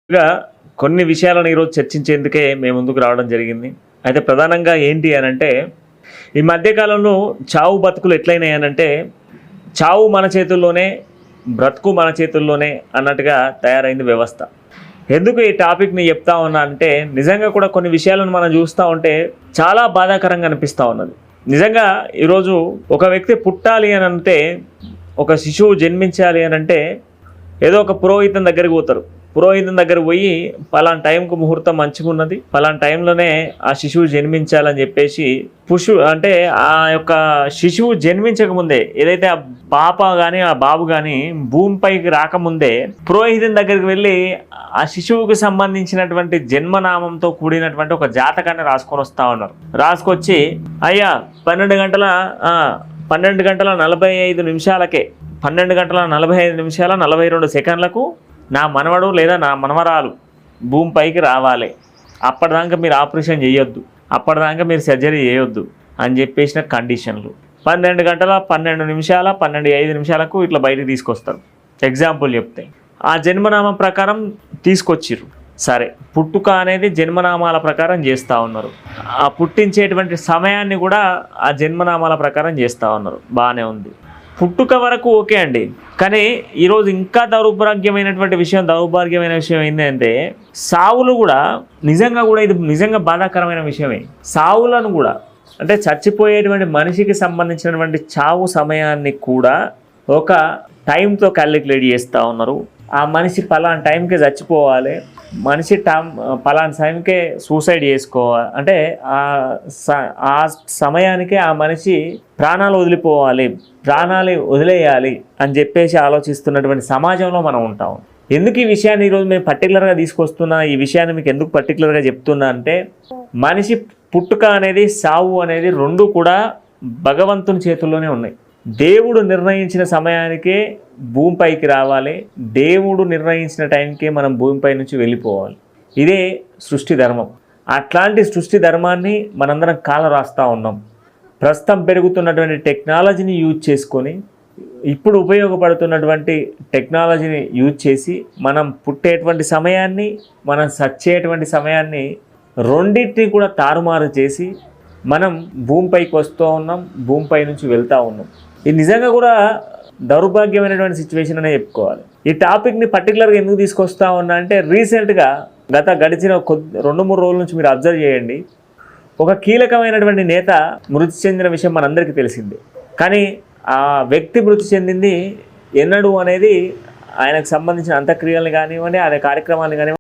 గా కొన్ని విషయాలను ఈరోజు చర్చించేందుకే మేము ముందుకు రావడం జరిగింది. అయితే ప్రధానంగా ఏంటి అనంటే, ఈ మధ్య కాలంలో చావు బతుకులు ఎట్లయినాయనంటే, చావు మన చేతుల్లోనే, బ్రతుకు మన చేతుల్లోనే అన్నట్టుగా తయారైంది వ్యవస్థ. ఎందుకు ఈ టాపిక్‌ని చెప్తా ఉన్నా అంటే, నిజంగా కూడా కొన్ని విషయాలను మనం చూస్తా ఉంటే చాలా బాధాకరంగా అనిపిస్తా ఉన్నది. నిజంగా ఈరోజు ఒక వ్యక్తి పుట్టాలి అనంటే, ఒక శిశువు జన్మించాలి అనంటే ఏదో ఒక పురోహితుని దగ్గరికి పోతారు. పురోహితుని దగ్గరికి పోయి పలానా టైంకు ముహూర్తం మంచిగున్నది, పలానా టైంలోనే ఆ శిశువు జన్మించాలని చెప్పేసి అంటే ఆ యొక్క శిశువు జన్మించకముందే, ఏదైతే ఆ పాప కానీ ఆ బాబు కానీ భూమిపైకి రాకముందే పురోహితుని దగ్గరికి వెళ్ళి ఆ శిశువుకి సంబంధించినటువంటి జన్మనామంతో కూడినటువంటి ఒక జాతకాన్ని రాసుకొని వస్తూ ఉన్నారు. రాసుకొచ్చి అయ్యా 12 గంటల 45 నిమిషాలకే 12 గంటల 45 నిమిషాల 42 సెకండ్లకు నా మనవడు లేదా నా మనవరాలు భూమిపైకి రావాలి, అప్పటిదాకా మీరు ఆపరేషన్ చేయొద్దు, అప్పటిదాకా మీరు సర్జరీ చేయొద్దు అని చెప్పేసిన కండిషన్లు. 12 గంటల 12 నిమిషాల 12:05 నిమిషాలకు ఇట్లా బయటకు తీసుకొస్తారు. ఎగ్జాంపుల్ చెప్తే ఆ జన్మనామం ప్రకారం తీసుకొచ్చిర్రు. సరే, పుట్టుక అనేది జన్మనామాల ప్రకారం చేస్తూ ఉన్నారు. ఆ పుట్టించేటువంటి సమయాన్ని కూడా ఆ జన్మనామాల ప్రకారం చేస్తూ ఉన్నారు. బాగానే ఉంది. పుట్టుక వరకు ఓకే అండి. కానీ ఈరోజు ఇంకా దౌర్భాగ్యమైన విషయం ఏంటంటే, సావులు కూడా ఇది నిజంగా బాధాకరమైన విషయమే. సావులను కూడా, అంటే చచ్చిపోయేటువంటి మనిషికి సంబంధించినటువంటి చావు సమయాన్ని కూడా ఒక టైంతో క్యాలిక్యులేట్ చేస్తూ ఉన్నారు. ఆ మనిషి పలానా టైంకి చచ్చిపోవాలి, మనిషి పలానా టైంకే సూసైడ్ చేసుకోవాలి, అంటే ఆ సమయానికే ఆ మనిషి ప్రాణాలు వదిలేయాలి అని చెప్పేసి ఆలోచిస్తున్నటువంటి సమాజంలో మనం ఉంటాం. ఎందుకు ఈ విషయాన్ని ఈరోజు మేము పర్టికులర్గా తీసుకొస్తున్నా, ఈ విషయాన్ని మీకు ఎందుకు పర్టికులర్గా చెప్తున్నా అంటే, మనిషి పుట్టుక అనేది సావు అనేది రెండు కూడా భగవంతుని చేతుల్లోనే ఉన్నాయి. దేవుడు నిర్ణయించిన సమయానికే భూమిపైకి రావాలి, దేవుడు నిర్ణయించిన టైంకే మనం భూమిపై నుంచి వెళ్ళిపోవాలి. ఇదే సృష్టి ధర్మం. అట్లాంటి సృష్టి ధర్మాన్ని మనందరం కాల రాస్తూ ఉన్నాం. ప్రస్తుతం పెరుగుతున్నటువంటి టెక్నాలజీని యూజ్ చేసుకొని, ఇప్పుడు ఉపయోగపడుతున్నటువంటి టెక్నాలజీని యూజ్ చేసి మనం పుట్టేటువంటి సమయాన్ని, మనం చచ్చేటువంటి సమయాన్ని రెండింటిని కూడా తారుమారు చేసి మనం భూమిపైకి వస్తూ ఉన్నాం, భూమిపై నుంచి వెళ్తూ ఉన్నాం. ఇది నిజంగా కూడా దౌర్భాగ్యమైనటువంటి సిచ్యువేషన్ అనే చెప్పుకోవాలి. ఈ టాపిక్ని పర్టికులర్గా ఎందుకు తీసుకొస్తా ఉన్నా అంటే, రీసెంట్గా గడిచిన 2-3 రోజుల నుంచి మీరు అబ్జర్వ్ చేయండి, ఒక కీలకమైనటువంటి నేత మృతి చెందిన విషయం మనందరికీ తెలిసిందే. కానీ ఆ వ్యక్తి మృతి చెందింది ఎన్నడూ అనేది, ఆయనకు సంబంధించిన అంత్యక్రియలు కానివ్వండి, ఆయన కార్యక్రమాలు కానివ్వండి